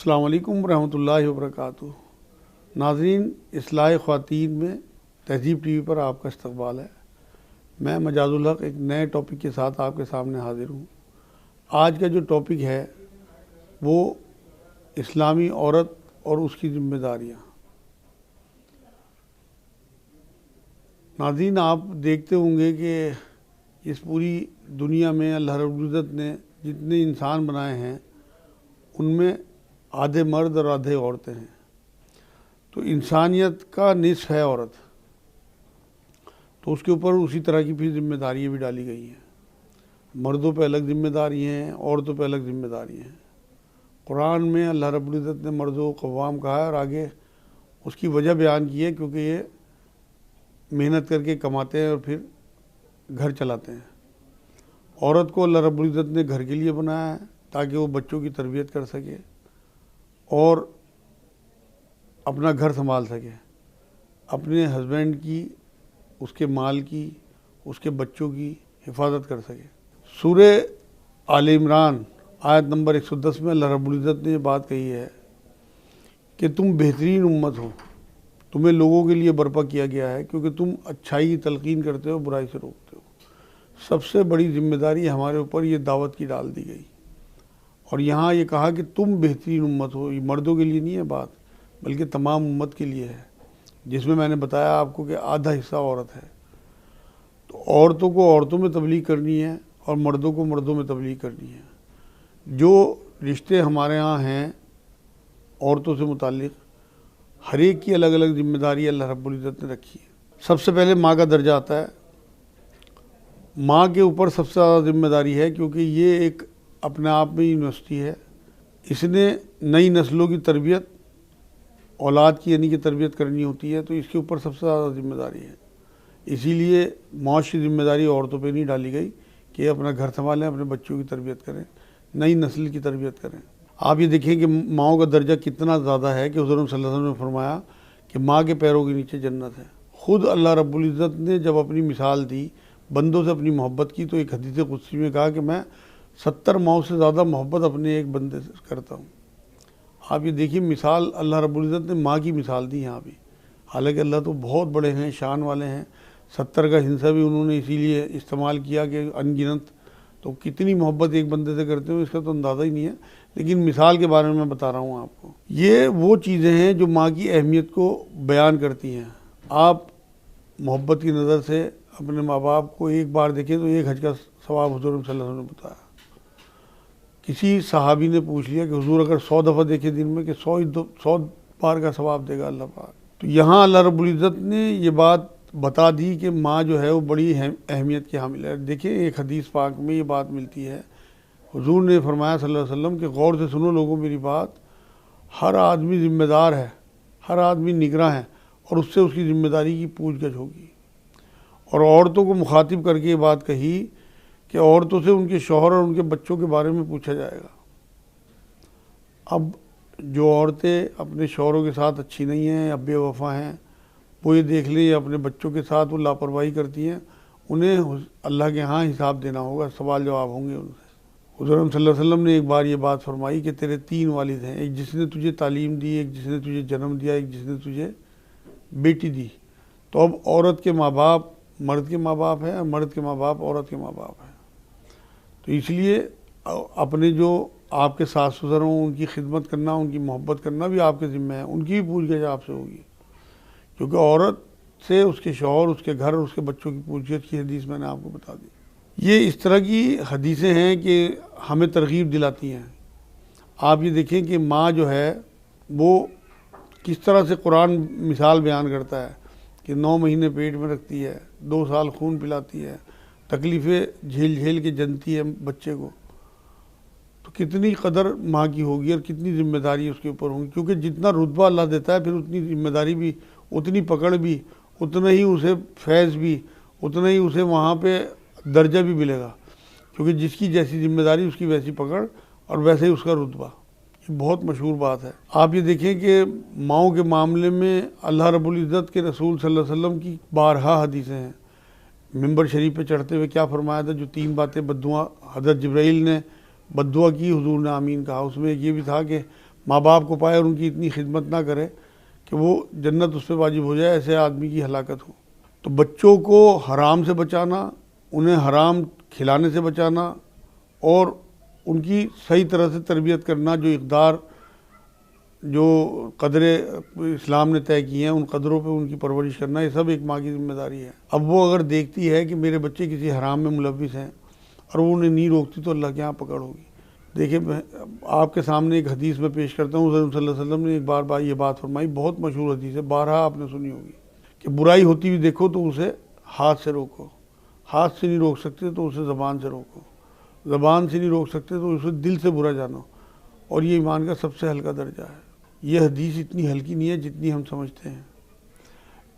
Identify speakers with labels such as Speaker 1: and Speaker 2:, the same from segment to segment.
Speaker 1: السلام علیکم ورحمۃ اللہ وبرکاتہ۔ ناظرین، اصلاح خواتین میں تہذیب ٹی وی پر آپ کا استقبال ہے۔ میں مجاز الحق ایک نئے ٹاپک کے ساتھ آپ کے سامنے حاضر ہوں۔ آج کا جو ٹاپک ہے وہ اسلامی عورت اور اس کی ذمہ داریاں۔ ناظرین، آپ دیکھتے ہوں گے کہ اس پوری دنیا میں اللہ رب العزت نے جتنے انسان بنائے ہیں ان میں آدھے مرد اور آدھے عورتیں ہیں، تو انسانیت کا نصف ہے عورت، تو اس کے اوپر اسی طرح کی بھی ذمہ داریاں بھی ڈالی گئی ہیں۔ مردوں پہ الگ ذمہ داریاں ہیں، عورتوں پہ الگ ذمہ داریاں ہیں۔ قرآن میں اللہ رب العزت نے مردوں کو قوام کہا ہے اور آگے اس کی وجہ بیان کی ہے، کیونکہ یہ محنت کر کے کماتے ہیں اور پھر گھر چلاتے ہیں۔ عورت کو اللہ رب العزت نے گھر کے لیے بنایا ہے تاکہ وہ بچوں کی تربیت کر سکے اور اپنا گھر سنبھال سکے، اپنے ہسبینڈ کی، اس کے مال کی، اس کے بچوں کی حفاظت کر سکے۔ سورہ آل عمران آیت نمبر 110 میں اللہ رب العزت نے یہ بات کہی ہے کہ تم بہترین امت ہو، تمہیں لوگوں کے لیے برپا کیا گیا ہے کیونکہ تم اچھائی کی تلقین کرتے ہو، برائی سے روکتے ہو۔ سب سے بڑی ذمہ داری ہمارے اوپر یہ دعوت کی ڈال دی گئی، اور یہاں یہ کہا کہ تم بہترین امت ہو۔ یہ مردوں کے لیے نہیں ہے بات، بلکہ تمام امت کے لیے ہے، جس میں نے بتایا آپ کو کہ آدھا حصہ عورت ہے۔ تو عورتوں کو عورتوں میں تبلیغ کرنی ہے اور مردوں کو مردوں میں تبلیغ کرنی ہے۔ جو رشتے ہمارے ہاں ہیں عورتوں سے متعلق، ہر ایک کی الگ الگ ذمہ داری اللہ رب العزت نے رکھی ہے۔ سب سے پہلے ماں کا درجہ آتا ہے۔ ماں کے اوپر سب سے زیادہ ذمہ داری ہے، کیونکہ یہ ایک اپنے آپ میں یونیورسٹی ہے۔ اس نے نئی نسلوں کی تربیت، اولاد کی یعنی کہ تربیت کرنی ہوتی ہے، تو اس کے اوپر سب سے زیادہ ذمہ داری ہے۔ اسی لیے معاشی ذمہ داری عورتوں پہ نہیں ڈالی گئی کہ یہ اپنا گھر سنبھالیں، اپنے بچوں کی تربیت کریں، نئی نسل کی تربیت کریں۔ آپ یہ دیکھیں کہ ماؤں کا درجہ کتنا زیادہ ہے کہ حضور صلی اللہ علیہ وسلم نے فرمایا کہ ماں کے پیروں کے نیچے جنت ہے۔ خود اللہ رب العزت نے جب اپنی مثال دی، بندوں سے اپنی محبت کی، تو ایک حدیث قدسی میں کہا کہ میں 70 ماؤں سے زیادہ محبت اپنے ایک بندے سے کرتا ہوں۔ آپ یہ دیکھیے، مثال اللہ رب العزت نے ماں کی مثال دی یہاں بھی، حالانکہ اللہ تو بہت بڑے ہیں، شان والے ہیں۔ 70 کا ہنسا بھی انہوں نے اسی لیے استعمال کیا کہ ان گنت، تو کتنی محبت ایک بندے سے کرتے ہوں اس کا تو اندازہ ہی نہیں ہے، لیکن مثال کے بارے میں بتا رہا ہوں آپ کو۔ یہ وہ چیزیں ہیں جو ماں کی اہمیت کو بیان کرتی ہیں۔ آپ محبت کی نظر سے اپنے ماں باپ کو ایک بار دیکھیں تو ایک حج کا ثواب حضور صلی اللہ علیہ وسلم نے بتایا۔ کسی صحابی نے پوچھ لیا کہ حضور اگر 100 دفعہ دیکھے دن میں کہ 100 بار کا ثواب دے گا اللہ پاک۔ تو یہاں اللہ رب العزت نے یہ بات بتا دی کہ ماں جو ہے وہ بڑی اہمیت کی حامل ہے۔ دیکھیں، ایک حدیث پاک میں یہ بات ملتی ہے، حضور نے فرمایا صلی اللہ علیہ وسلم کہ غور سے سنو لوگوں میری بات، ہر آدمی ذمہ دار ہے، ہر آدمی نگراں ہے، اور اس سے اس کی ذمہ داری کی پوچھ گچھ ہوگی۔ اور عورتوں کو مخاطب کر کے یہ بات کہی کہ عورتوں سے ان کے شوہر اور ان کے بچوں کے بارے میں پوچھا جائے گا۔ اب جو عورتیں اپنے شوہروں کے ساتھ اچھی نہیں ہیں یا بے وفا ہیں، وہ یہ دیکھ لیں، یا اپنے بچوں کے ساتھ وہ لاپرواہی کرتی ہیں، انہیں اللہ کے ہاں حساب دینا ہوگا، سوال جواب ہوں گے ان سے۔ حضور صلی اللہ علیہ وسلم نے ایک بار یہ بات فرمائی کہ تیرے 3 والد ہیں، ایک جس نے تجھے تعلیم دی، ایک جس نے تجھے جنم دیا، ایک جس نے تجھے بیٹی دی۔ تو اب عورت کے ماں باپ مرد کے ماں باپ ہیں اور مرد کے ماں باپ عورت کے ماں باپ ہیں۔ تو اس لیے اپنے جو آپ کے ساس سسر ہوں ان کی خدمت کرنا، ان کی محبت کرنا بھی آپ کے ذمہ ہے، ان کی بھی پوچھ گچھ آپ سے ہوگی، کیونکہ عورت سے اس کے شوہر، اس کے گھر، اس کے بچوں کی پوچھ گچھ کی حدیث میں نے آپ کو بتا دی۔ یہ اس طرح کی حدیثیں ہیں کہ ہمیں ترغیب دلاتی ہیں۔ آپ یہ دیکھیں کہ ماں جو ہے وہ کس طرح سے قرآن مثال بیان کرتا ہے کہ 9 مہینے پیٹ میں رکھتی ہے، 2 سال خون پلاتی ہے، تکلیفیں جھیل جھیل کے جنتی ہے بچے کو، تو کتنی قدر ماں کی ہوگی اور کتنی ذمہ داری اس کے اوپر ہوگی، کیونکہ جتنا رتبہ اللہ دیتا ہے پھر اتنی ذمہ داری بھی، اتنی پکڑ بھی، اتنا ہی اسے فیض بھی، اتنا ہی اسے وہاں پہ درجہ بھی ملے گا، کیونکہ جس کی جیسی ذمہ داری اس کی ویسی پکڑ اور ویسے ہی اس کا رتبہ۔ یہ بہت مشہور بات ہے۔ آپ یہ دیکھیں کہ ماؤں کے معاملے میں اللہ رب العزت کے رسول صلی اللہ علیہ وسلم کی بارہا حدیثیں ہیں۔ ممبر شریف پہ چڑھتے ہوئے کیا فرمایا تھا؟ جو 3 باتیں بد دعا حضرت جبرائیل نے بد دعا کی، حضور نے آمین کہا۔ اس میں یہ بھی تھا کہ ماں باپ کو پائے اور ان کی اتنی خدمت نہ کرے کہ وہ جنت اس پہ واجب ہو جائے، ایسے آدمی کی ہلاکت ہو۔ تو بچوں کو حرام سے بچانا، انہیں حرام کھلانے سے بچانا اور ان کی صحیح طرح سے تربیت کرنا، جو اقدار جو قدریں اسلام نے طے کی ہیں ان قدروں پہ ان کی پرورش کرنا، یہ سب ایک ماں کی ذمہ داری ہے۔ اب وہ اگر دیکھتی ہے کہ میرے بچے کسی حرام میں ملوث ہیں اور وہ انہیں نہیں روکتی تو اللہ کے یہاں پکڑ ہوگی۔ دیکھیں میں آپ کے سامنے ایک حدیث میں پیش کرتا ہوں، حضرت صلی اللہ علیہ وسلم نے ایک بار یہ بات فرمائی، بہت مشہور حدیث ہے، بارہا آپ نے سنی ہوگی، کہ برائی ہوتی ہوئی دیکھو تو اسے ہاتھ سے روکو، ہاتھ سے نہیں روک سکتے تو اسے زبان سے روکو، زبان سے نہیں روک سکتے تو اسے دل سے برا جانو، اور یہ ایمان کا سب سے ہلکا درجہ ہے۔ یہ حدیث اتنی ہلکی نہیں ہے جتنی ہم سمجھتے ہیں۔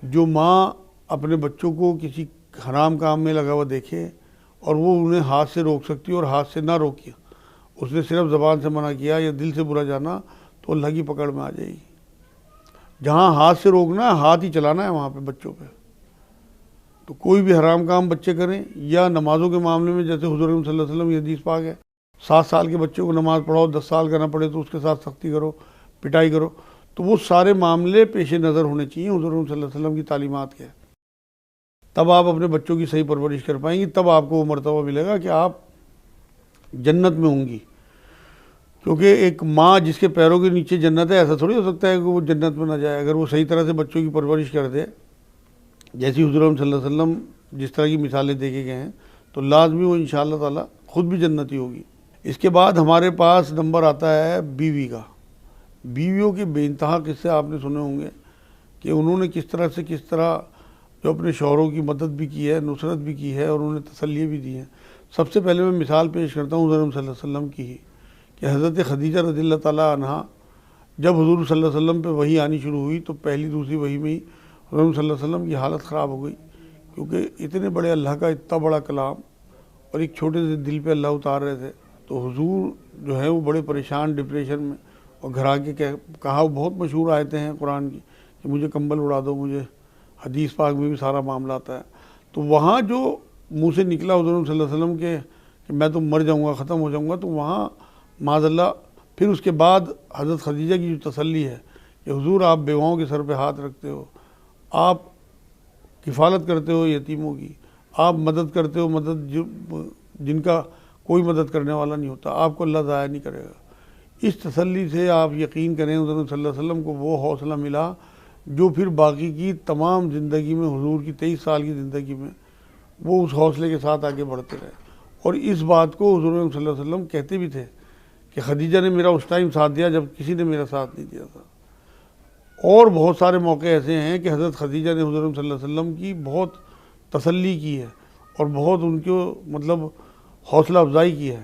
Speaker 1: جو ماں اپنے بچوں کو کسی حرام کام میں لگا ہوا دیکھے اور وہ انہیں ہاتھ سے روک سکتی اور ہاتھ سے نہ روکی، اس نے صرف زبان سے منع کیا یا دل سے برا جانا، تو اللہ کی پکڑ میں آ جائے گی۔ جہاں ہاتھ سے روکنا ہے، ہاتھ ہی چلانا ہے وہاں پہ بچوں پہ۔ تو کوئی بھی حرام کام بچے کریں، یا نمازوں کے معاملے میں جیسے حضور صلی اللہ علیہ وسلم کی حدیث پاک ہے، 7 سال کے بچے کو نماز پڑھاؤ، 10 سال کا نہ پڑھے تو اس کے ساتھ سختی کرو، پٹائی کرو، تو وہ سارے معاملے پیش نظر ہونے چاہیے حضور صلی اللہ علیہ وسلم کی تعلیمات کے۔ تب آپ اپنے بچوں کی صحیح پرورش کر پائیں گی، تب آپ کو وہ مرتبہ ملے گا کہ آپ جنت میں ہوں گی۔ کیونکہ ایک ماں جس کے پیروں کے نیچے جنت ہے، ایسا تھوڑی ہو سکتا ہے کہ وہ جنت میں نہ جائے۔ اگر وہ صحیح طرح سے بچوں کی پرورش کر دے، جیسی حضور صلی اللہ علیہ وسلم جس طرح کی مثالیں دیکھے گئے ہیں، تو لازمی وہ انشاءاللہ تعالی خود بھی جنتی ہوگی۔ اس کے بعد ہمارے پاس نمبر آتا ہے بیوی کا۔ بیویوں کے بے انتہا قصے آپ نے سنے ہوں گے کہ انہوں نے کس طرح جو اپنے شوہروں کی مدد بھی کی ہے، نصرت بھی کی ہے، اور انہیں تسلیہ بھی دی ہیں۔ سب سے پہلے میں مثال پیش کرتا ہوں حضور صلی اللہ علیہ وسلم کی ہی، کہ حضرت خدیجہ رضی اللہ تعالیٰ عنہا جب حضور صلی اللہ علیہ وسلم پہ وحی آنی شروع ہوئی تو پہلی دوسری وحی میں ہی حضور صلی اللہ علیہ وسلم کی حالت خراب ہو گئی، کیونکہ اتنے بڑے اللہ کا اتنا بڑا کلام اور ایک چھوٹے سے دل پہ اللہ اتار رہے تھے۔ تو حضور جو ہے وہ بڑے پریشان، ڈپریشن میں، اور گھر آ کے کہا، وہ بہت مشہور آیتیں ہیں قرآن کی کہ مجھے کمبل اڑا دو، مجھے حدیث پاک میں بھی سارا معاملہ آتا ہے۔ تو وہاں جو منہ سے نکلا حضور صلی اللہ علیہ وسلم کے کہ میں تو مر جاؤں گا، ختم ہو جاؤں گا، تو وہاں معاذ اللہ پھر اس کے بعد حضرت خدیجہ کی جو تسلی ہے کہ حضور آپ بیواؤں کے سر پہ ہاتھ رکھتے ہو، آپ کفالت کرتے ہو یتیموں کی، آپ مدد کرتے ہو، مدد جن کا کوئی مدد کرنے والا نہیں ہوتا، آپ کو اللہ ضائع نہیں کرے گا۔ اس تسلی سے آپ یقین کریں حضور صلی اللہ علیہ وسلم کو وہ حوصلہ ملا جو پھر باقی کی تمام زندگی میں، حضور کی 23 سال کی زندگی میں، وہ اس حوصلے کے ساتھ آگے بڑھتے رہے۔ اور اس بات کو حضور صلی اللہ علیہ وسلم کہتے بھی تھے کہ خدیجہ نے میرا اس ٹائم ساتھ دیا جب کسی نے میرا ساتھ نہیں دیا تھا۔ اور بہت سارے موقع ایسے ہیں کہ حضرت خدیجہ نے حضور صلی اللہ علیہ وسلم کی بہت تسلی کی ہے اور بہت ان کو حوصلہ افزائی کی ہے۔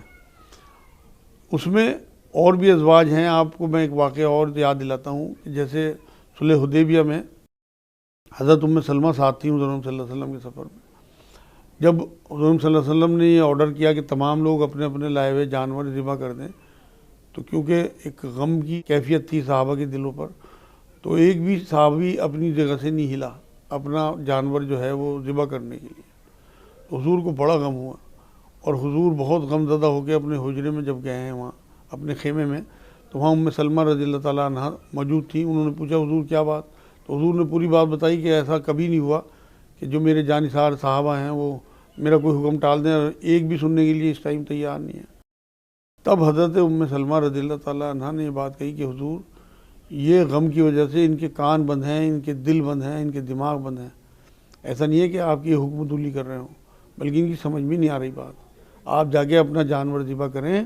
Speaker 1: اس میں اور بھی ازواج ہیں، آپ کو میں ایک واقعہ اور یاد دلاتا ہوں کہ جیسے صلح حدیبیہ میں حضرت ام سلمہ ساتھ تھیں حضور صلی اللہ علیہ وسلم کے سفر میں۔ جب حضور صلی اللہ علیہ وسلم نے یہ آرڈر کیا کہ تمام لوگ اپنے اپنے لائے ہوئے جانور ذبح کر دیں، تو کیونکہ ایک غم کی کیفیت تھی صحابہ کے دلوں پر، تو ایک بھی صحابی اپنی جگہ سے نہیں ہلا اپنا جانور جو ہے وہ ذبح کرنے کے لیے۔ حضور کو بڑا غم ہوا، اور حضور بہت غم زدہ ہو کے اپنے حجرے میں جب گئے ہیں وہاں اپنے خیمے میں، تو وہاں ام سلمہ رضی اللہ تعالیٰ عنہ موجود تھیں۔ انہوں نے پوچھا حضور کیا بات؟ تو حضور نے پوری بات بتائی کہ ایسا کبھی نہیں ہوا کہ جو میرے جانثار صحابہ ہیں وہ میرا کوئی حکم ٹال دیں، اور ایک بھی سننے کے لیے اس ٹائم تیار نہیں ہے۔ تب حضرت ام سلمہ رضی اللہ تعالیٰ عنہ نے یہ بات کہی کہ حضور یہ غم کی وجہ سے ان کے کان بند ہیں، ان کے دل بند ہیں، ان کے دماغ بند ہیں۔ ایسا نہیں ہے کہ آپ کی حکم دولی کر رہے ہوں، بلکہ ان کی سمجھ میں نہیں آ رہی بات۔ آپ جا کے اپنا جانور ذبح کریں،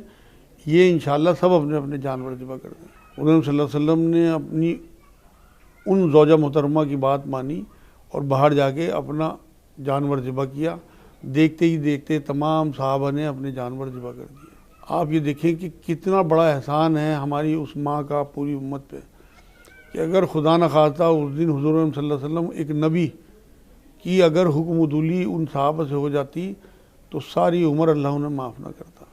Speaker 1: یہ انشاءاللہ سب اپنے اپنے جانور ذبح کر دیں۔ حضور صلی اللہ علیہ وسلم نے اپنی ان زوجہ محترمہ کی بات مانی اور باہر جا کے اپنا جانور ذبح کیا۔ دیکھتے ہی دیکھتے تمام صحابہ نے اپنے جانور ذبح کر دیے۔ آپ یہ دیکھیں کہ کتنا بڑا احسان ہے ہماری اس ماں کا پوری امت پہ، کہ اگر خدا نخواستہ اس دن حضور صلی اللہ علیہ وسلم ایک نبی کی اگر حکم عدولی ان صحابہ سے ہو جاتی تو ساری عمر اللہ انہیں معاف نہ کرتا،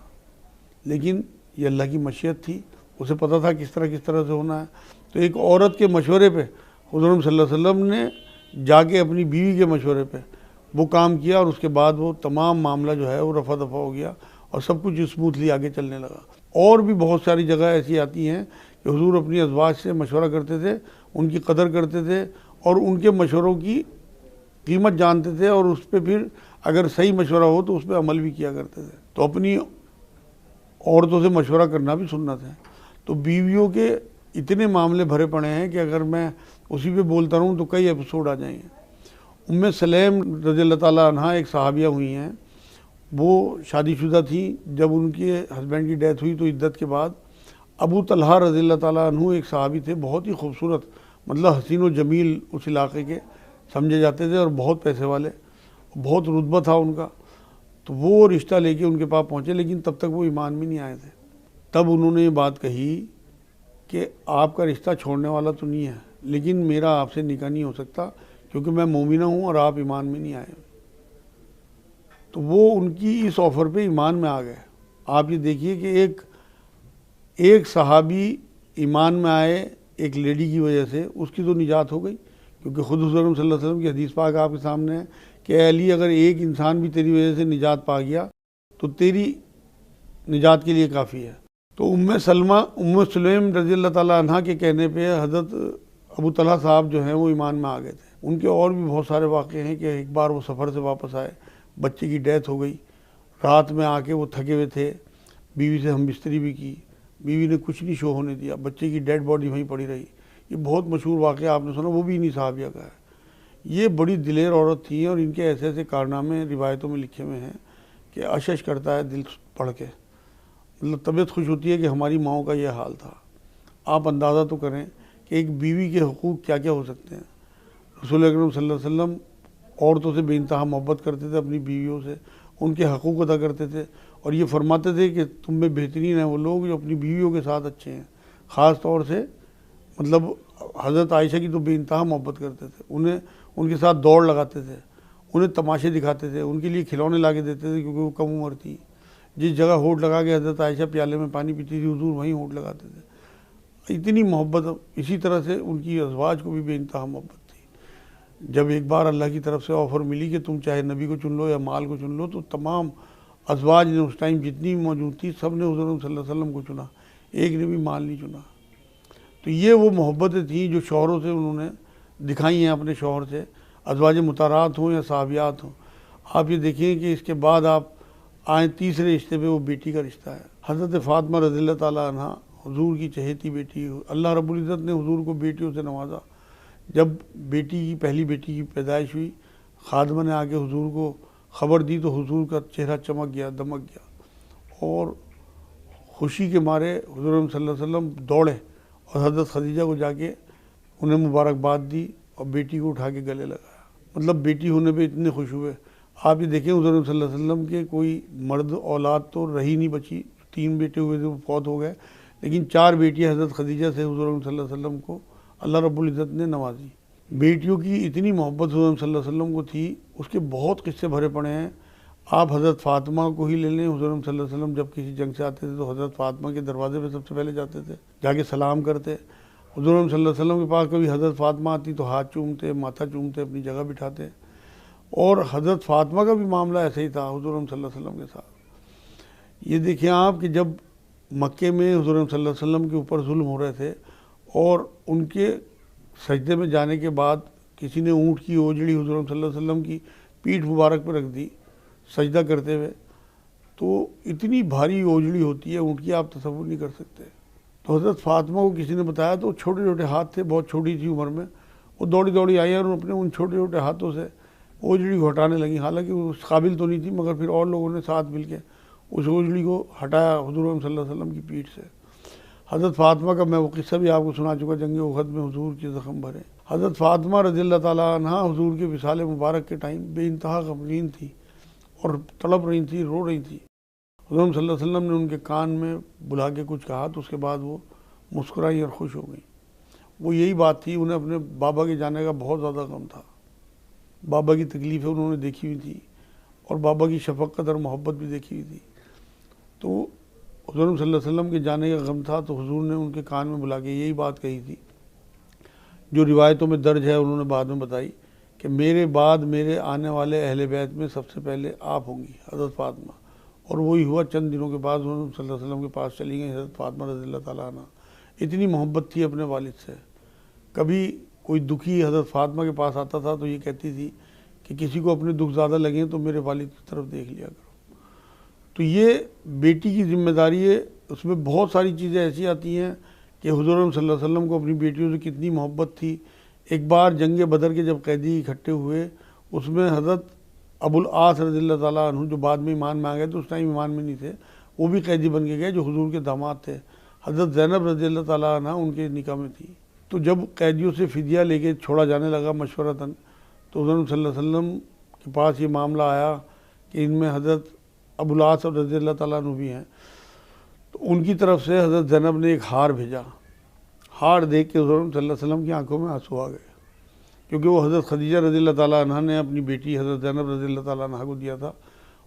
Speaker 1: لیکن یہ اللہ کی مشیت تھی، اسے پتہ تھا کس طرح سے ہونا ہے۔ تو ایک عورت کے مشورے پہ حضور صلی اللہ علیہ وسلم نے جا کے اپنی بیوی کے مشورے پہ وہ کام کیا، اور اس کے بعد وہ تمام معاملہ جو ہے وہ رفع دفع ہو گیا اور سب کچھ اسموتھلی آگے چلنے لگا۔ اور بھی بہت ساری جگہ ایسی آتی ہیں کہ کہ حضور اپنی ازواج سے مشورہ کرتے تھے، ان کی قدر کرتے تھے اور ان کے مشوروں کی قیمت جانتے تھے، اور اس پہ پھر اگر صحیح مشورہ ہو تو اس پہ عمل بھی کیا کرتے تھے۔ تو اپنی عورتوں سے مشورہ کرنا بھی سنت ہے۔ تو بیویوں کے اتنے معاملے بھرے پڑے ہیں کہ اگر میں اسی پہ بولتا رہوں تو کئی ایپیسوڈ آ جائیں گے۔ ام سلیم رضی اللہ تعالیٰ عنہ ایک صحابیہ ہوئی ہیں، وہ شادی شدہ تھیں۔ جب ان کے ہسبینڈ کی ڈیتھ ہوئی تو عدت کے بعد ابو طلحہ رضی اللہ تعالیٰ عنہ ایک صحابی تھے، بہت ہی خوبصورت، مطلب حسین و جمیل اس علاقے کے سمجھے جاتے تھے، اور بہت پیسے والے، بہت رتبہ تھا ان کا۔ تو وہ رشتہ لے کے ان کے پاس پہنچے، لیکن تب تک وہ ایمان میں نہیں آئے تھے۔ تب انہوں نے یہ بات کہی کہ آپ کا رشتہ چھوڑنے والا تو نہیں ہے، لیکن میرا آپ سے نکاح نہیں ہو سکتا کیونکہ میں مومنہ ہوں اور آپ ایمان میں نہیں آئے۔ تو وہ ان کی اس آفر پہ ایمان میں آ گئے۔ آپ یہ دیکھیے کہ ایک صحابی ایمان میں آئے ایک لیڈی کی وجہ سے، اس کی تو نجات ہو گئی، کیونکہ خود حضور صلی اللہ علیہ وسلم کی حدیث پاک آپ کے سامنے ہے کہ اے علی، اگر ایک انسان بھی تیری وجہ سے نجات پا گیا تو تیری نجات کے لیے کافی ہے۔ تو ام سلیم رضی اللہ تعالیٰ عنہ کے کہنے پہ حضرت ابو طلحہ صاحب جو ہیں وہ ایمان میں آ گئے تھے۔ ان کے اور بھی بہت سارے واقعے ہیں کہ ایک بار وہ سفر سے واپس آئے، بچے کی ڈیتھ ہو گئی، رات میں آ کے وہ تھکے ہوئے تھے، بیوی سے ہم بستری بھی کی، بیوی نے کچھ نہیں شو ہونے دیا، بچے کی ڈیڈ باڈی وہیں پڑی رہی۔ یہ بہت مشہور واقعہ آپ نے سنا، وہ بھی انہی صحابیہ کا ہے۔ یہ بڑی دلیر عورت تھی اور ان کے ایسے ایسے کارنامے روایتوں میں لکھے ہوئے ہیں کہ اشش کرتا ہے دل پڑھ کے، مطلب طبیعت خوش ہوتی ہے کہ ہماری ماؤں کا یہ حال تھا۔ آپ اندازہ تو کریں کہ ایک بیوی کے حقوق کیا کیا ہو سکتے ہیں۔ رسول اکرم صلی اللہ علیہ وسلم عورتوں سے بے انتہا محبت کرتے تھے، اپنی بیویوں سے ان کے حقوق ادا کرتے تھے، اور یہ فرماتے تھے کہ تم میں بہترین ہیں وہ لوگ جو اپنی بیویوں کے ساتھ اچھے ہیں۔ خاص طور سے مطلب حضرت عائشہ کی تو بے انتہا محبت کرتے تھے، انہیں ان کے ساتھ دوڑ لگاتے تھے، انہیں تماشے دکھاتے تھے، ان کے لیے کھلونے لا کے دیتے تھے کیونکہ وہ کم عمر تھی۔ جس جگہ ہونٹ لگا کے حضرت عائشہ پیالے میں پانی پیتی تھی، حضور وہیں ہونٹ لگاتے تھے۔ اتنی محبت، اسی طرح سے ان کی ازواج کو بھی بے انتہا محبت تھی۔ جب ایک بار اللہ کی طرف سے آفر ملی کہ تم چاہے نبی کو چن لو یا مال کو چن لو، تو تمام ازواج نے اس ٹائم جتنی موجود تھی سب نے حضور صلی اللہ علیہ وسلم کو چنا، ایک نے بھی مال نہیں چنا۔ تو یہ وہ محبتیں تھیں جو شوہروں سے انہوں نے دکھائی ہیں، اپنے شوہر سے، ازواج مطہرات ہوں یا صحابیات ہوں۔ آپ یہ دیکھیں کہ اس کے بعد آپ آئیں تیسرے رشتے پہ، وہ بیٹی کا رشتہ ہے۔ حضرت فاطمہ رضی اللہ تعالیٰ عنہ حضور کی چہیتی بیٹی، اللہ رب العزت نے حضور کو بیٹیوں سے نوازا۔ جب پہلی بیٹی کی پیدائش ہوئی، خادمہ نے آ کے حضور کو خبر دی تو حضور کا چہرہ چمک گیا، دمک گیا، اور خوشی کے مارے حضور صلی اللہ علیہ وسلم دوڑے اور حضرت خدیجہ کو جا کے انہیں مبارکباد دی اور بیٹی کو اٹھا کے گلے لگایا۔ مطلب بیٹی ہونے پہ اتنے خوش ہوئے۔ آپ یہ دیکھیں حضور صلی اللہ علیہ وسلم کے کوئی مرد اولاد تو رہی نہیں بچی، 3 بیٹے ہوئے تھے وہ فوت ہو گئے، لیکن 4 بیٹیاں حضرت خدیجہ سے حضور صلی اللہ علیہ وسلم کو اللہ رب العزت نے نوازی۔ بیٹیوں کی اتنی محبت حضور صلی اللہ علیہ وسلم کو تھی، اس کے بہت قصے بھرے پڑے ہیں۔ آپ حضرت فاطمہ کو ہی لے لیں، حضور صلی اللہ علیہ وسلم جب کسی جنگ سے آتے تھے تو حضرت فاطمہ کے دروازے پہ سب سے پہلے جاتے تھے، جا کے سلام کرتے۔ حضور صلی اللہ علیہ وسلم کے پاس کبھی حضرت فاطمہ آتی تو ہاتھ چومتے، ماتھا چومتے، اپنی جگہ بٹھاتے۔ اور حضرت فاطمہ کا بھی معاملہ ایسے ہی تھا حضور صلی اللہ علیہ وسلم کے ساتھ۔ یہ دیکھیں آپ کہ جب مکے میں حضور صلی اللہ علیہ وسلم کے اوپر ظلم ہو رہے تھے اور ان کے سجدے میں جانے کے بعد کسی نے اونٹ کی اوجڑی حضور صلی اللہ علیہ وسلم کی پیٹھ مبارک پہ رکھ دی سجدہ کرتے ہوئے، تو اتنی بھاری اوجڑی ہوتی ہے اونٹ کی، آپ تصور نہیں کر سکتے۔ تو حضرت فاطمہ کو کسی نے بتایا تو چھوٹے چھوٹے ہاتھ تھے، بہت چھوٹی تھی عمر میں، وہ دوڑی دوڑی آئی اور اپنے ان چھوٹے چھوٹے ہاتھوں سے اوجڑی کو ہٹانے لگی۔ حالانکہ وہ اس قابل تو نہیں تھی، مگر پھر اور لوگوں نے ساتھ مل کے اس اوجڑی کو ہٹایا حضور صلی اللہ علیہ وسلم کی پیٹھ سے۔ حضرت فاطمہ کا میں وہ قصہ بھی آپ کو سنا چکا، جنگ احد میں حضور کے زخم بھرے۔ حضرت فاطمہ رضی اللہ تعالیٰ عنہ حضور کے وصال مبارک کے ٹائم بے انتہا غمگین تھی اور تڑپ رہی تھی، رو رہی تھی۔ حضور صلی اللہ علیہ وسلم نے ان کے کان میں بلا کے کچھ کہا تو اس کے بعد وہ مسکرائی اور خوش ہو گئی۔ وہ یہی بات تھی، انہیں اپنے بابا کے جانے کا بہت زیادہ غم تھا، بابا کی تکلیفیں انہوں نے دیکھی ہوئی تھی اور بابا کی شفقت اور محبت بھی دیکھی ہوئی تھی۔ تو حضور صلی اللہ علیہ وسلم کے جانے کا غم تھا تو حضور نے ان کے کان میں بلا کے یہی بات کہی تھی جو روایتوں میں درج ہے، انہوں نے بعد میں بتائی کہ میرے بعد میرے آنے والے اہل بیت میں سب سے پہلے آپ ہوں گی حضرت فاطمہ۔ اور وہی ہوا، چند دنوں کے بعد حضور صلی اللہ علیہ وسلم کے پاس چلی گئی حضرت فاطمہ رضی اللہ تعالیٰ عنہ۔ اتنی محبت تھی اپنے والد سے. کبھی کوئی دکھی حضرت فاطمہ کے پاس آتا تھا تو یہ کہتی تھی کہ کسی کو اپنے دکھ زیادہ لگیں تو میرے والد کی طرف دیکھ لیا کرو. تو یہ بیٹی کی ذمہ داری ہے. اس میں بہت ساری چیزیں ایسی آتی ہیں کہ حضور صلی اللہ علیہ وسلم کو اپنی بیٹیوں سے کتنی محبت تھی. ایک بار جنگ بدر کے جب قیدی اکٹھے ہوئے, اس میں حضرت ابو العاص رضی اللہ تعالیٰ عنہ جو بعد میں ایمان میں آ گئے تو اس ٹائم ایمان میں نہیں تھے, وہ بھی قیدی بن کے گئے, جو حضور کے داماد تھے. حضرت زینب رضی اللہ تعالیٰ عنہ ان کے نکاح میں تھی. تو جب قیدیوں سے فدیہ لے کے چھوڑا جانے لگا مشورتاً, تو حضور صلی اللہ علیہ وسلم کے پاس یہ معاملہ آیا کہ ان میں حضرت ابو العاص رضی اللہ تعالیٰ عنہ بھی ہیں. تو ان کی طرف سے حضرت زینب نے ایک ہار بھیجا. ہار دیکھ کے حضور صلی اللہ علیہ وسلم کی آنکھوں میں آنسو آ گئے, کیونکہ وہ حضرت خدیجہ رضی اللہ تعالیٰ عنہ نے اپنی بیٹی حضرت زینب رضی اللہ تعالیٰ عنہ کو دیا تھا.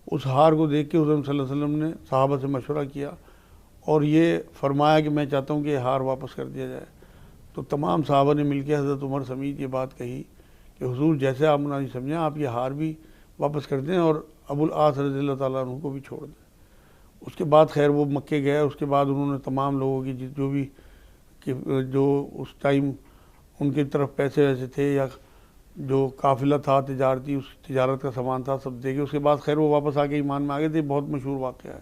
Speaker 1: اس ہار کو دیکھ کے حضور صلی اللہ علیہ وسلم نے صحابہ سے مشورہ کیا اور یہ فرمایا کہ میں چاہتا ہوں کہ یہ ہار واپس کر دیا جائے. تو تمام صحابہ نے مل کے حضرت عمر سمیت یہ بات کہی کہ حضور جیسے آپ مناسب سمجھیں آپ یہ ہار بھی واپس کر دیں اور ابو العاص رضی اللہ تعالیٰ عنہ کو بھی چھوڑ دیں. اس کے بعد خیر وہ مکے گئے. اس کے بعد انہوں نے تمام لوگوں کی جو بھی جو اس ٹائم ان کی طرف پیسے ویسے تھے یا جو قافلہ تھا تجارتی, اس تجارت کا سامان تھا, سب دے کے اس کے بعد خیر وہ واپس آ کے ایمان میں آ گئے تھے. بہت مشہور واقعہ ہے.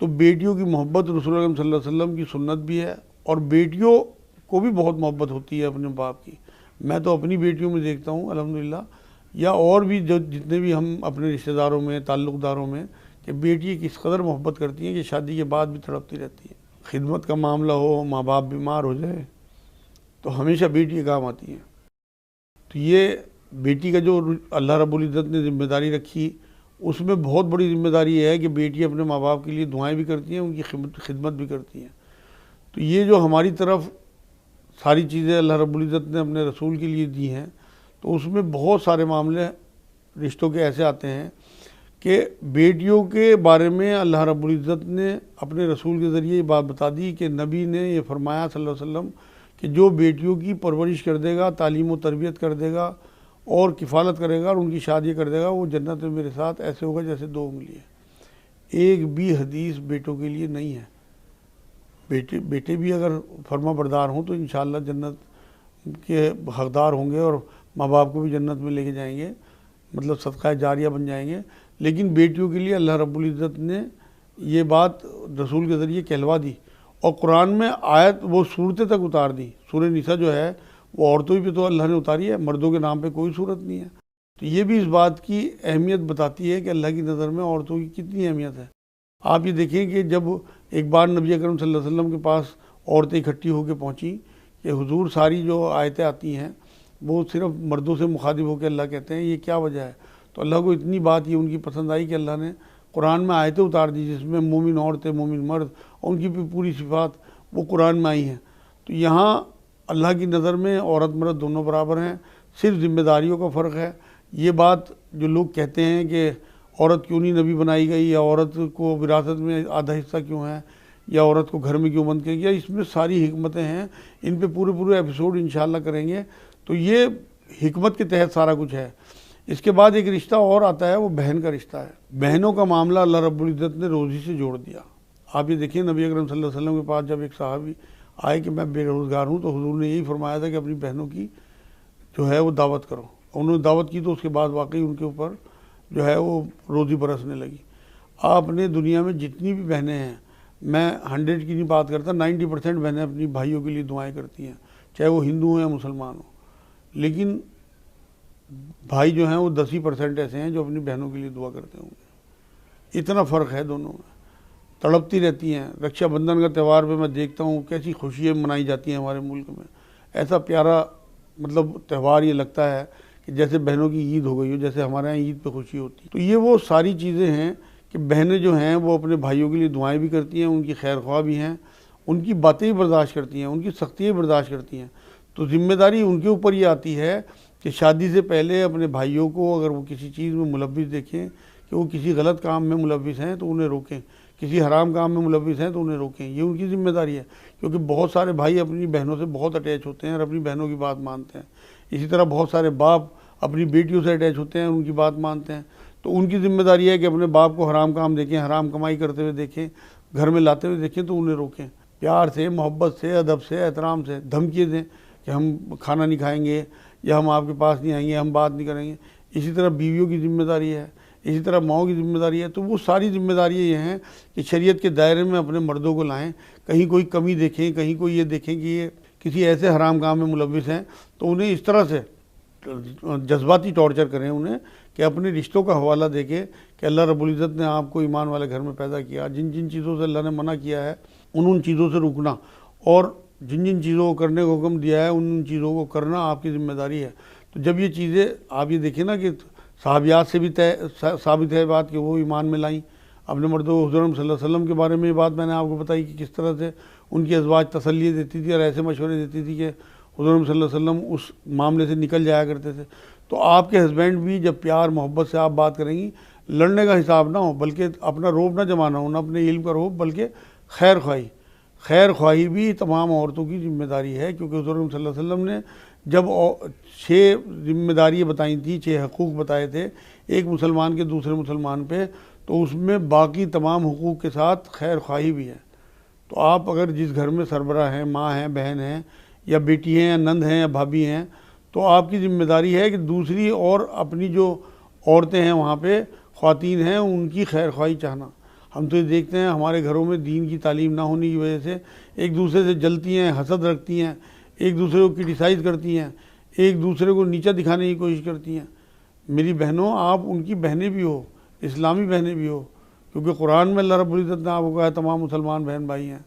Speaker 1: تو بیٹیوں کی محبت رسول اللہ صلی اللہ علیہ وسلم کی سنت بھی ہے, اور بیٹیوں کو بھی بہت محبت ہوتی ہے اپنے باپ کی. میں تو اپنی بیٹیوں میں دیکھتا ہوں الحمدللہ, یا اور بھی جو جتنے بھی ہم اپنے رشتہ داروں میں تعلق داروں میں, کہ بیٹی کس قدر محبت کرتی ہیں کہ شادی کے بعد بھی تڑپتی رہتی ہے. خدمت کا معاملہ ہو, ماں باپ بیمار ہو جائے تو ہمیشہ بیٹی کام آتی ہیں. تو یہ بیٹی کا جو اللہ رب العزت نے ذمہ داری رکھی, اس میں بہت بڑی ذمہ داری یہ ہے کہ بیٹی اپنے ماں باپ کے لیے دعائیں بھی کرتی ہیں, ان کی خدمت بھی کرتی ہیں. تو یہ جو ہماری طرف ساری چیزیں اللہ رب العزت نے اپنے رسول کے لیے دی ہیں, تو اس میں بہت سارے معاملے رشتوں کے ایسے آتے ہیں کہ بیٹیوں کے بارے میں اللہ رب العزت نے اپنے رسول کے ذریعے یہ بات بتا دی کہ نبی نے یہ فرمایا صلی اللہ علیہ وسلم کہ جو بیٹیوں کی پرورش کر دے گا, تعلیم و تربیت کر دے گا اور کفالت کرے گا اور ان کی شادی کر دے گا, وہ جنت میں میرے ساتھ ایسے ہوگا جیسے دو انگلی ہے. ایک بھی حدیث بیٹوں کے لیے نہیں ہے. بیٹے بھی اگر فرما بردار ہوں تو انشاءاللہ جنت کے حقدار ہوں گے اور ماں باپ کو بھی جنت میں لے کے جائیں گے, مطلب صدقہ جاریہ بن جائیں گے. لیکن بیٹیوں کے لیے اللہ رب العزت نے یہ بات رسول کے ذریعے کہلوا دی, اور قرآن میں آیت وہ صورتیں تک اتار دی. سورہ نساء جو ہے وہ عورتوں پہ تو اللہ نے اتاری ہے, مردوں کے نام پہ کوئی صورت نہیں ہے. تو یہ بھی اس بات کی اہمیت بتاتی ہے کہ اللہ کی نظر میں عورتوں کی کتنی اہمیت ہے. آپ یہ دیکھیں کہ جب ایک بار نبی اکرم صلی اللہ علیہ وسلم کے پاس عورتیں اکٹھی ہو کے پہنچیں کہ حضور ساری جو آیتیں آتی ہیں وہ صرف مردوں سے مخاطب ہو کے اللہ کہتے ہیں, یہ کیا وجہ ہے؟ تو اللہ کو اتنی بات یہ ان کی پسند آئی کہ اللہ نے قرآن میں آیتیں اتار دی جس میں مومن عورتیں, مومن مرد, اور ان کی بھی پوری صفات وہ قرآن میں آئی ہیں. تو یہاں اللہ کی نظر میں عورت مرد دونوں برابر ہیں, صرف ذمہ داریوں کا فرق ہے. یہ بات جو لوگ کہتے ہیں کہ عورت کیوں نہیں نبی بنائی گئی, یا عورت کو وراثت میں آدھا حصہ کیوں ہے, یا عورت کو گھر میں کیوں بند کیا گیا, اس میں ساری حکمتیں ہیں. ان پہ پورے ایپیسوڈ انشاءاللہ کریں گے. تو یہ حکمت کے تحت سارا کچھ ہے. اس کے بعد ایک رشتہ اور آتا ہے, وہ بہن کا رشتہ ہے. بہنوں کا معاملہ اللہ رب العزت نے روزی سے جوڑ دیا. آپ یہ دیکھیں نبی اکرم صلی اللہ علیہ وسلم کے پاس جب ایک صحابی آئے کہ میں بے روزگار ہوں, تو حضور نے یہی فرمایا تھا کہ اپنی بہنوں کی جو ہے وہ دعوت کرو. انہوں نے دعوت کی تو اس کے بعد واقعی ان کے اوپر جو ہے وہ روزی برسنے لگی. آپ نے دنیا میں جتنی بھی بہنیں ہیں, میں 100 کی نہیں بات کرتا, 90% بہنیں اپنی بھائیوں کے لیے دعائیں کرتی ہیں, چاہے وہ ہندو ہوں یا مسلمان ہوں. لیکن بھائی جو ہیں وہ 10% ایسے ہیں جو اپنی بہنوں کے لیے دعا کرتے ہوں گے. اتنا فرق ہے دونوں میں. تڑپتی رہتی ہیں. رکشا بندھن کا تہوار پہ میں دیکھتا ہوں کیسی خوشیاں منائی جاتی ہیں ہمارے ملک میں. ایسا پیارا مطلب تہوار یہ لگتا ہے کہ جیسے بہنوں کی عید ہو گئی ہو, جیسے ہمارے یہاں عید پہ خوشی ہوتی ہے. تو یہ وہ ساری چیزیں ہیں کہ بہنیں جو ہیں وہ اپنے بھائیوں کے لیے دعائیں بھی کرتی ہیں, ان کی خیر خواہ بھی ہیں, ان کی باتیں بھی برداشت کرتی ہیں, ان کی سختیاں برداشت کرتی ہیں. تو ذمہ داری ان کے اوپر یہ آتی ہے کہ شادی سے پہلے اپنے بھائیوں کو اگر وہ کسی چیز میں ملوث دیکھیں کہ وہ کسی غلط کام میں ملوث ہیں تو انہیں روکیں, کسی حرام کام میں ملوث ہیں تو انہیں روکیں. یہ ان کی ذمہ داری ہے, کیونکہ بہت سارے بھائی اپنی بہنوں سے بہت اٹیچ ہوتے ہیں اور اپنی بہنوں کی بات مانتے ہیں. اسی طرح بہت سارے باپ اپنی بیٹیوں سے اٹیچ ہوتے ہیں, ان کی بات مانتے ہیں. تو ان کی ذمہ داری ہے کہ اپنے باپ کو حرام کام دیکھیں, حرام کمائی کرتے ہوئے دیکھیں, گھر میں لاتے ہوئے دیکھیں تو انہیں روکیں. پیار سے، محبت سے، ادب سے، احترام سے دھمکی دیں کہ ہم کھانا نہیں کھائیں گے یا ہم آپ کے پاس نہیں آئیں گے، ہم بات نہیں کریں گے. اسی طرح بیویوں کی ذمہ داری ہے، اسی طرح ماؤں کی ذمہ داری ہے. تو وہ ساری ذمہ داریاں یہ ہیں کہ شریعت کے دائرے میں اپنے مردوں کو لائیں. کہیں کوئی کمی دیکھیں، کہیں کوئی یہ دیکھیں کہ یہ کسی ایسے حرام کام میں ملوث ہیں، تو انہیں اس طرح سے جذباتی ٹارچر کریں انہیں کہ اپنے رشتوں کا حوالہ دے کے کہ اللہ رب العزت نے آپ کو ایمان والے گھر میں پیدا کیا، جن جن چیزوں سے اللہ نے منع کیا ہے ان چیزوں سے رکنا، اور جن جن چیزوں کو کرنے کا حکم دیا ہے ان چیزوں کو کرنا آپ کی ذمہ داری ہے. تو جب یہ چیزیں آپ یہ دیکھیں نا کہ صحابیات سے بھی ثابت ہے بات کہ وہ ایمان میں لائیں اپنے مردوں. حضور صلی اللہ علیہ وسلم کے بارے میں یہ بات میں نے آپ کو بتائی کہ کس طرح سے ان کی ازواج تسلی دیتی تھی اور ایسے مشورے دیتی تھی کہ حضور صلی اللہ علیہ وسلم اس معاملے سے نکل جایا کرتے تھے. تو آپ کے ہسبینڈ بھی جب پیار محبت سے آپ بات کریں گی، لڑنے کا حساب نہ ہو، بلکہ اپنا روب نہ جمانا ہو، نہ اپنے علم کا روب، بلکہ خیر خواہی بھی تمام عورتوں کی ذمہ داری ہے. کیونکہ حضور صلی اللہ علیہ وسلم نے جب 6 ذمہ داریاں بتائی تھیں، 6 حقوق بتائے تھے ایک مسلمان کے دوسرے مسلمان پہ، تو اس میں باقی تمام حقوق کے ساتھ خیر خواہی بھی ہے. تو آپ اگر جس گھر میں سربراہ ہیں، ماں ہیں، بہن ہیں، یا بیٹی ہیں، یا نند ہیں، یا بھابھی ہیں، تو آپ کی ذمہ داری ہے کہ دوسری اور اپنی جو عورتیں ہیں وہاں پہ خواتین ہیں ان کی خیر خواہی چاہنا. ہم تو یہ دیکھتے ہیں ہمارے گھروں میں دین کی تعلیم نہ ہونے کی وجہ سے ایک دوسرے سے جلتی ہیں، حسد رکھتی ہیں، ایک دوسرے کو کرٹیسائز کرتی ہیں، ایک دوسرے کو نیچا دکھانے کی کوشش کرتی ہیں. میری بہنوں، آپ ان کی بہنیں بھی ہو، اسلامی بہنیں بھی ہو، کیونکہ قرآن میں اللہ رب العزت نے آپ کو کہا ہے تمام مسلمان بہن بھائی ہیں.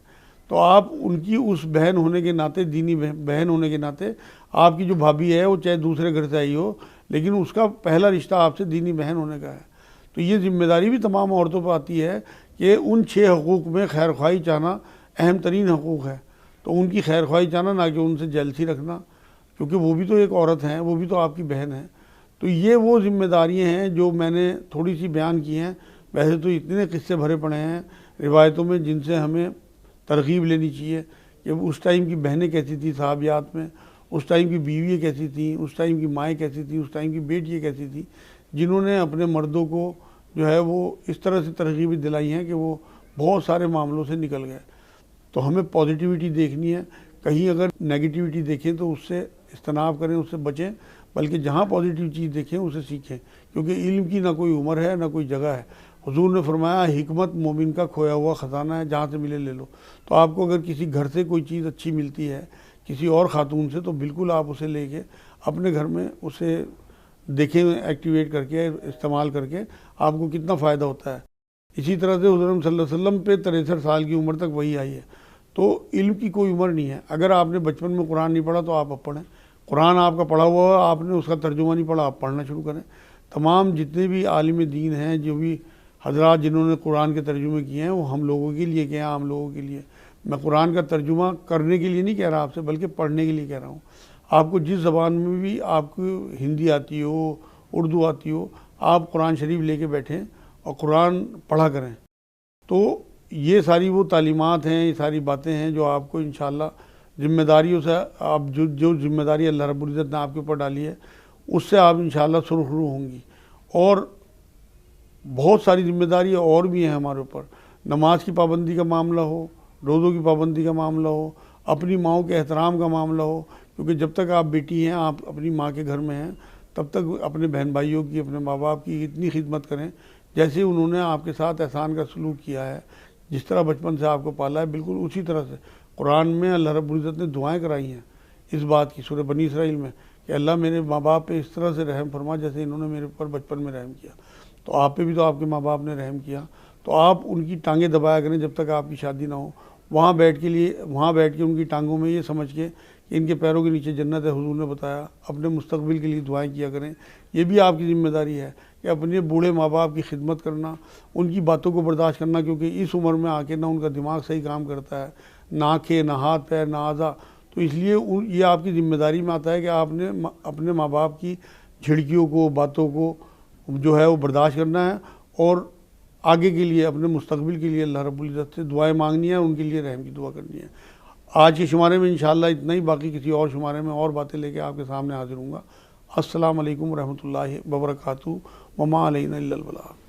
Speaker 1: تو آپ ان کی اس بہن ہونے کے ناطے، دینی بہن ہونے کے ناطے، آپ کی جو بھابھی ہے وہ چاہے دوسرے گھر سے آئی ہو لیکن اس کا پہلا رشتہ آپ سے دینی بہن ہونے کا ہے. تو یہ ذمہ داری بھی تمام عورتوں پہ آتی ہے کہ ان 6 حقوق میں خیر خواہی چاہنا اہم ترین حقوق ہے. تو ان کی خیر خواہی چاہنا، نہ کہ ان سے جیلسی رکھنا، کیونکہ وہ بھی تو ایک عورت ہیں، وہ بھی تو آپ کی بہن ہیں. تو یہ وہ ذمہ داریاں ہیں جو میں نے تھوڑی سی بیان کی ہیں. ویسے تو اتنے قصے بھرے پڑے ہیں روایتوں میں جن سے ہمیں ترغیب لینی چاہیے کہ اس ٹائم کی بہنیں کیسی تھیں صحابیات میں، اس ٹائم کی بیوییں کیسی تھیں، اس ٹائم کی مائیں کیسی تھیں، اس ٹائم کی بیٹیاں کیسی تھیں، جنہوں نے اپنے مردوں کو جو ہے وہ اس طرح سے ترغیبیں دلائی ہیں کہ وہ بہت سارے معاملوں سے نکل گئے. تو ہمیں پازیٹیوٹی دیکھنی ہے. کہیں اگر نیگیٹیوٹی دیکھیں تو اس سے اجتناب کریں، اس سے بچیں، بلکہ جہاں پازیٹیو چیز دیکھیں اسے سیکھیں. کیونکہ علم کی نہ کوئی عمر ہے نہ کوئی جگہ ہے. حضور نے فرمایا حکمت مومن کا کھویا ہوا خزانہ ہے، جہاں سے ملے لے لو. تو آپ کو اگر کسی گھر سے کوئی چیز اچھی ملتی ہے کسی اور خاتون سے، تو بالکل آپ اسے لے کے اپنے گھر میں اسے دیکھیں، ایکٹیویٹ کر کے، استعمال کر کے آپ کو کتنا فائدہ ہوتا ہے. اسی طرح سے حضور صلی اللہ علیہ وسلم پہ 63 سال کی عمر تک وہی آئی ہے. تو علم کی کوئی عمر نہیں ہے. اگر آپ نے بچپن میں قرآن نہیں پڑھا تو آپ اب پڑھیں. قرآن آپ کا پڑھا ہوا ہے، آپ نے اس کا ترجمہ نہیں پڑھا، آپ پڑھنا شروع کریں. تمام جتنے بھی عالم دین ہیں، جو بھی حضرات جنہوں نے قرآن کے ترجمے کیے ہیں، وہ ہم لوگوں کے لیے کیا ہیں، عام لوگوں کے لیے. میں قرآن کا ترجمہ کرنے کے لیے نہیں کہہ رہا آپ سے، بلکہ پڑھنے کے لیے کہہ رہا ہوں. آپ کو جس زبان میں بھی آپ کو ہندی آتی ہو، اردو آتی ہو، آپ قرآن شریف لے کے بیٹھیں اور قرآن پڑھا کریں. تو یہ ساری وہ تعلیمات ہیں، یہ ساری باتیں ہیں جو آپ کو انشاءاللہ ذمہ داریوں سے، آپ جو ذمہ داری اللہ رب العزت نے آپ کے اوپر ڈالی ہے اس سے آپ انشاءاللہ سرخرو ہوں گی. اور بہت ساری ذمہ داریاں اور بھی ہیں ہمارے اوپر. نماز کی پابندی کا معاملہ ہو، روزوں کی پابندی کا معاملہ ہو، اپنی ماؤں کے احترام کا معاملہ ہو. کیونکہ جب تک آپ بیٹی ہیں، آپ اپنی ماں کے گھر میں ہیں، تب تک اپنے بہن بھائیوں کی، اپنے ماں باپ کی اتنی خدمت کریں جیسے انہوں نے آپ کے ساتھ احسان کا سلوک کیا ہے. جس طرح بچپن سے آپ کو پالا ہے، بالکل اسی طرح سے. قرآن میں اللہ رب العزت نے دعائیں کرائی ہیں اس بات کی، سورہ بنی اسرائیل میں، کہ اللہ میرے ماں باپ پہ اس طرح سے رحم فرما جیسے انہوں نے میرے اوپر بچپن میں رحم کیا. تو آپ پہ بھی تو آپ کے ماں باپ نے رحم کیا. تو آپ ان کی ٹانگیں دبایا کریں جب تک آپ کی شادی نہ ہو. وہاں بیٹھ کے ان کی ٹانگوں میں یہ سمجھ کے کہ ان کے پیروں کے نیچے جنت ہے، حضور نے بتایا. اپنے مستقبل کے لیے دعائیں کیا کریں. یہ بھی آپ کی ذمہ داری ہے کہ اپنے بوڑھے ماں باپ کی خدمت کرنا، ان کی باتوں کو برداشت کرنا. کیونکہ اس عمر میں آ کے نہ ان کا دماغ صحیح کام کرتا ہے، نہ آنکھیں، نہ ہاتھ پیر، نہ اعضاء. تو اس لیے یہ آپ کی ذمہ داری میں آتا ہے کہ آپ نے اپنے ماں باپ کی جھڑکیوں کو، باتوں کو جو ہے وہ برداشت کرنا ہے، اور آگے کے لیے، اپنے مستقبل کے لیے اللہ رب العزت سے دعائیں مانگنی ہے، ان کے لیے رحم کی دعا کرنی ہے. آج کے شمارے میں انشاءاللہ اتنا ہی. باقی کسی اور شمارے میں اور باتیں لے کے آپ کے سامنے حاضر ہوں گا. السلام علیکم ورحمۃ اللہ وبرکاتہ. وما علینا الا البلاغ.